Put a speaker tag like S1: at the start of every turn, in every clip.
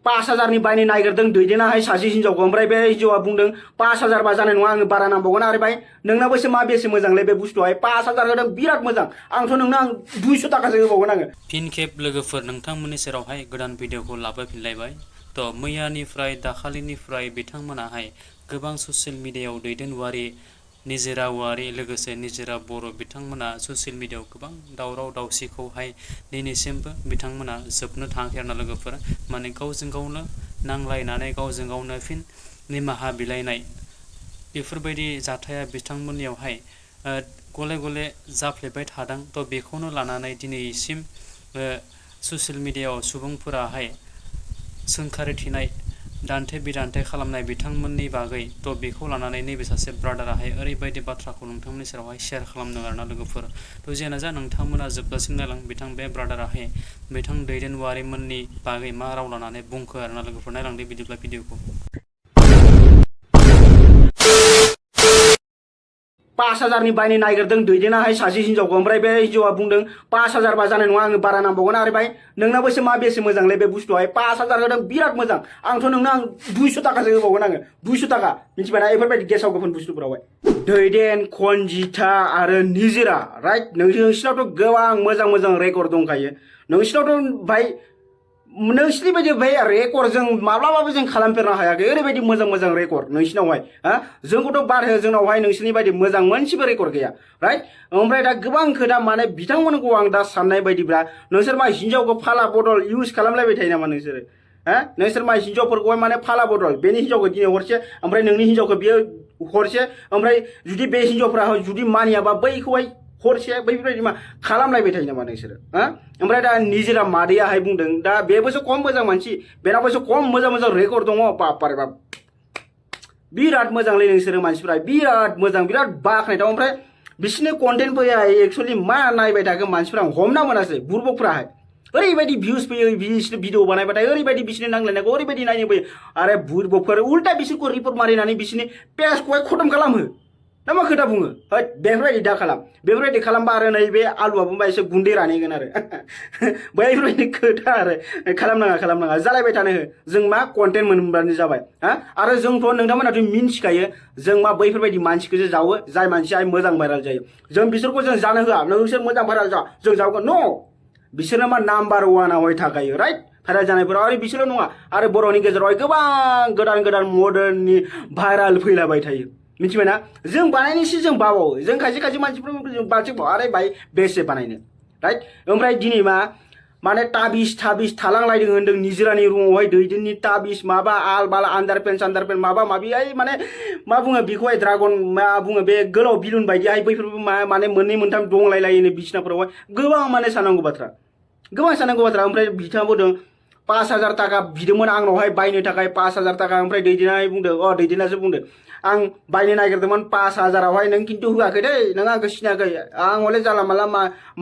S1: 5,000 नि बायनो नागिरदों दैदेनाहाय सासे हिनजावखौ ओमफ्राय बे हिनजावा बुंदों 5,000 बा जानाय नङा आंनो बारा नांबावगोन आरो भाई नोंनाबोसो मा बेसे मोजांलै बे बुस्थुआहाय 5,000 होदों बिराद मोजां आंथ' नोंनो आं 200 थाखासो होबावगोन आङो।
S2: फिन खेब लोगोफोर नोंथांमोननि सेरावहाय गोदान भिडिअखौ लाबोफिनलायबाय। तो मैयानिफ्राय दाखालिनिफ्राय बिथांमोनाहाय गोबां ससियेल मिडियायाव दैदेनवारि निजोरा औवारि लोगोसे निजोरा बर' बिथांमोना ससियेल मिडियायाव गोबां दावराव दावसिखौहाय दिनैसिमबो बिथांमोना जोबनो थाङाखै आरोना लोगोफोर। माने गावजों गावनो नांलायनानै गावजों गावनो फिन निमाहा बिलाइनाय बेफोरबायदि जाथाया बिथांमोननियावहाय गले गले जाफ्लेबाय थादों। तो बेखौनो लानानै दिनैसिम ससियेल मिडियायाव सुबुंफोराहाय सोंखारिथिनाय दान्थे बिदान्थे खालामनाय बिथांमोननि बागै तो बेखौ लानानै नैबे सासे ब्रादाराहाय ओरैबायदि बाथ्राखौ नोंथांमोननि सेरावहाय शेयार खालामदों आरोना लोगोफोर। तो जेना जा नोंथांमोना जोबजासिम नायलां बिथां बे ब्रादाराहाय बिथां दैदेनवारिमोननि बागै मा राव लानानै बुंखो आरोना लोगोफोर। नायलांदो बिदिब्ला भिडिअखौ।
S1: 5,000 नि बायनो नागिरदों दैदेनाहाय सासे हिनजावखौ ओमफ्राय बे हिनजावा बुंदों 5,000 बा जानाय नङा आंनो बारा नांबावगोन आरो भाई नोंनाबोसो मा बेसे मोजांलै बे बुस्थुआहाय 5,000 होदों बिराद मोजां आंथ' नोंनो आं 200 थाखासो होबावगोन आङो 200 थाखा मिथिबायना बेफोरबायदि गेसाव गोफोन बुस्थुफोरावहाय। दैदेन konjita आरो निजोरा राइट नोंसिनावथ' गोबां मोजां मोजां रेकर्ड दंखायो नोंसिनावथ' भाई नोंसिनि बायदि भाई रेकर्ड जों माब्लाबाबो जों खालामफेरनो हायाखै ओरैबायदि मोजां मोजां रेकर्ड नोंसिनावहाय हा जोंखौथ' बाद हो जोंनावहाय नोंसिनि बायदि मोजां मोनसेबो रेकर्ड गैया राइट। ओमफ्राय दा गोबां खोथा माने बिथांमोनखौ आं दा साननाय बायदिब्ला नोंसोर मा हिनजावखौ फाला बदल इउज खालामलायबाय थायो नामा नोंसोरो हा नोंसोर मा हिनजावफोरखौहाय माने फाला बदल बेनि हिनजावखौ दिनै हरसे ओमफ्राय नोंनि हिनजावखौ बियो हरसे ओमफ्राय जुदि बे हिनजावफ्रा जुदि मानियाबा बैखौहाय हरसे बैफोरबायदि मा खालामलायबाय थायो नामा नोंसोरो हा ओमफ्राय दा निजोरा मादैयाहाय बुंदों दा बेबोसो खम मोजां मानसि बेनावबोसो खम मोजां मोजां रेकर्ड दङ बापारे बाप बिराद मोजांलै नोंसोरो मानसिफ्रा बिराद मोजां बिराद बाख्नायथाव। ओमफ्राय बिसोरनि कन्टेन्टफोरा एक्चुअलि मा नायबाय थाखो मानसिफ्रा हमना मोनासै बुरबकफ्राहाय ओरैबायदि भिउस फैयो बिसोर भिडिअ बानायबाथाय ओरैबायदि बिसोरनि नांलायनायखौ ओरैबायदि नायनो फैयो आरो बुरबकफोर उल्टा बिसोरखौ रिपर्ट मारिनानै बिसोरनि पेजखौहाय खतम खालामो ना मा खोथा बुङो हैद बेफोरबायदि दा खालाम बेफोरबायदि खालामबा आरो नैबे आलुआबो एसे गुन्दै रानहैगोन आरो बैफोरबायदि खोथा आरो खालामनाङा जालायबाय थानो हो जों मा कन्टेन्ट मोनबानो जाबाय हा आरो जोंथ' नोंथांमोनाथ' मिन्थिखायो जों मा बैफोरबायदि मानसिखौसो जावो जाय मानसिया मोजां भाइराल जायो जों बिसोरखौ जों जानो होआ नोंसोर मोजां भाइराल जा जों जावगोन न बिसोरनो मा नाम्बार 1आवहाय थाखायो राइट भाइराल जानायफोराव आरो बिसोरल' नङा आरो बर'नि गेजेरावहाय गोबां गोदान गोदान मडार्ननि भाइराल फैलाबाय थायो मिथिबायना जों बानायनोसो जों बाबावो जों खायसे खायसे मानसिफोरखौ जों बाथिबाव आरे भाई बेसे बानायनो राइट। ओमफ्राय दिनै माने ताबिस थालांलायदों होनदों निजोरानि रुमावहाय दैदेननि ताबिस माबा आल बाल आन्दारपेन्ट माबा माबि मा बुङो बेखौहाय ड्रागन मा बुङो बे गोलाव बिलुन बायदिहाय बैफोरबो माने मोननै मोनथाम दंलायलायोनो बिसिनाफोरावहाय गोबां माने साननांगौ बाथ्रा ओमफ्राय बिथाङा बुंदों 5,000 थाखा बिदोंमोन आंनावहाय बायनो थाखाय 5,000 थाखा ओमफ्राय दैदेनाहाय बुंदों दैदेनासो बुंदों आं बायनो नागिरदोंमोन 5,000आवहाय नों खिन्थु होआखै दै नों आंखौ सिनायाखै आं हले जाला माला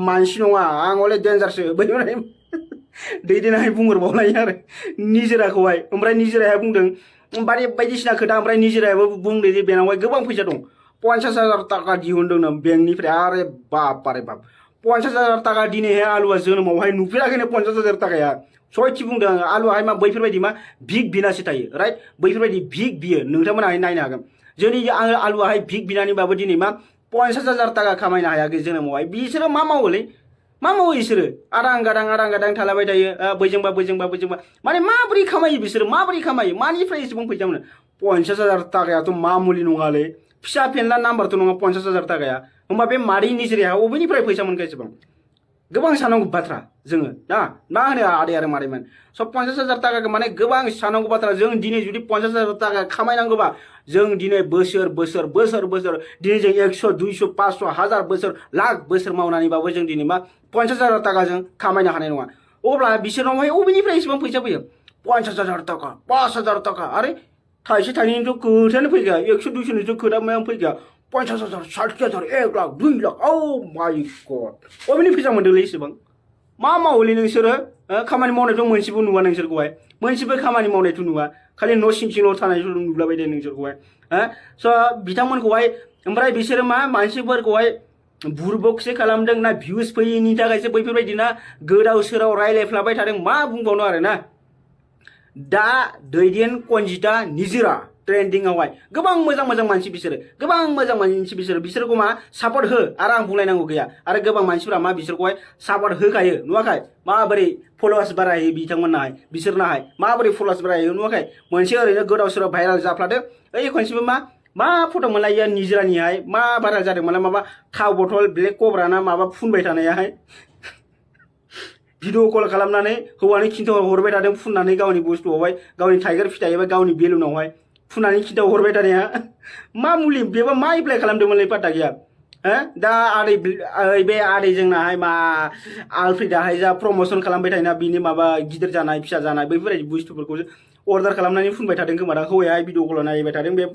S1: मानसि नङा आं हले डेन्जारसो बैफोरबायदि दैदेनाहाय बुंहरबावलायो आरो निजोराखौहाय ओमफ्राय निजोराया बुंदों बायदिसिना खोथा ओमफ्राय निजोरायाबो बुंदों जे बेनावहाय गोबां फैसा दं 50,000 थाखा दिहुनदोंनो बेंकनिफ्राय आरे बापारे बाप 50,000 थाखा दिनैहाय आलुआ जोनोमावहाय नुफेराखैनो 50,000 थाखाया सयथि बुंदों आङो आलुआहाय बैफोरबायदि भिक बिनासो थायो राइट बैफोरबायदि भिक बियो नोंथांमोनाहाय नायनो हागोन जोंनि आङो आलुआहाय भिक बिनानैबाबो दिनै 50,000 थाखा खामायनो हायाखै जोनोमावहाय बिसोरो मा मावो बिसोरो आदां गादां थालाबाय थायो बैजोंबा माने माबोरै खामायो मानिफ्राय एसेबां फैसा मोनो 50,000 थाखायाथ' मामुलि नङालै फिसा फेनला नाम्बारथ' नङा 50,000 थाखाया होमबा बे मादै निजोराया अबेनिफ्राय फैसा मोनखो एसेबां गोबां साननांगौ बाथ्रा जोङो ना मा होनो आदै आरो मादैमोन सब 50,000 थाखाखौ माने गोबां साननांगौ बाथ्रा जों दिनै जुदि 50,000 थाखा खामायनांगौबा जों दिनै बोसोर दिनै जों 100 200 500 1000 बोसोर लाख बोसोर मावनानैबाबो जों दिनै 50,000 थाखा जों खामायनो हानाय नङा अब्ला बिसोरनावहाय अबेनिफ्राय एसेबां फैसा फैयो 50,000 थाखा 5,000 थाखा आरे थाइसे थाइनैनिथ' खोथायानो फैया 100 200निथ' खोथा मायानो फैया 50,000 60,000 1 लाख 2 लाख औ माय गड अबेनि फैसा मोनदोंलै एसेबां मा मावोलै नोंसोरो खामानि मावनायथ' मोनसेबो नुवा नोंसोरखौहाय मोनसेबो खामानि मावनायथ' नुवा खालि न' सिङाव थानायल' नुलाबायदों नोंसोरखौहाय स' बिथांमोनखौहाय ओमफ्राय बिसोरो मानसिफोरखौहाय बुरबकसो खालामदों ना भिउस फैयैनि थाखायसो बैफोरबायदि ना गोदाव सोराव रायलायफ्लाबाय थादों मा बुंबावनो आरो ना दा दैदेन konjita निजोरा ट्रेन्डिंआवहाय गोबां मोजां मोजां मानसि बिसोरो गोबां मोजां मानसि बिसोरखौ मा सापर्ट हो आरो आं बुंलायनांगौ गैया आरो गोबां मानसिफोरा मा बिसोरखौहाय सापर्ट होखायो नुवाखै माबोरै फलोवार्स बारायो बिथांमोननाहाय बिसोरनाहाय माबोरै फलोवार्स बारायो नुवाखै मोनसे ओरैनो गोदाव सोराव भाइराल जाफ्लादो ओइ खनसेबो मा फट' मोनलायो निजोरानिहाय मा भाइराल जादोंमोनलाय माबा थाव बथल ब्लेक कब्रा ना माबा फुनबाय थानायाहाय भिडिअ कल खालामनानै हौवानि खिन्था हरबाय थादों फुननानै गावनि बुस्थुआवहाय गावनि टाइगार फिथाइ एबा गावनि बेलुनावहाय फुननानै खिन्था हरबाय थानाया मा मुलि बेबा मा एप्लाइ खालामदोंमोनलाय पात्ता गैया दा बे आदै जोंनाहाय मा आलफ्रिदाहाय जा प्रमोसन खालामबाय थायोना बिनि माबा गिदिर जानाय फिसा जानाय बैफोरबायदि बुस्थुफोरखौ अर्डार खालामनानै फुनबाय थादों खोमा दा हौवायाहाय भिडिअ कलाव नायबाय थादों बे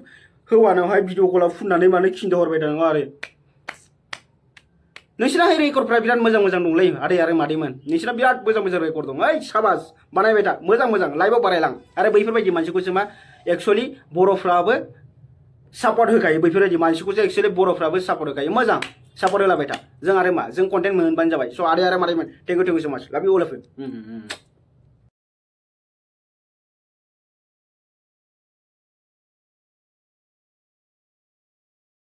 S1: हौवानावहाय भिडिअ कलाव फुननानै मानो खिन्था हरबाय थादों आरो नोंसिनाहाय रेकर्डफ्रा बिराद मोजां मोजां दंलै आदै आरो मादैमोन नोंसिना बिराद मोजां मोजां रेकर्ड दं ओइ साबास बानायबाय था मोजां मोजां लाइभआव बारायलां आरो बैफोरबायदि मानसिखौसो मा एक्चुअलि बर'फ्राबो सापर्ट होखायो बैफोरबायदि मानसिखौसो एक्चुअलि बर'फ्राबो सापर्ट होखायो मोजां सापर्ट होलाबाय था जों आरो मा जों कन्टेन्ट मोनबानो जाबाय स' आदै आरो मादैमोन थेंक इउ सो माच लाभ इउ अल अफ इउ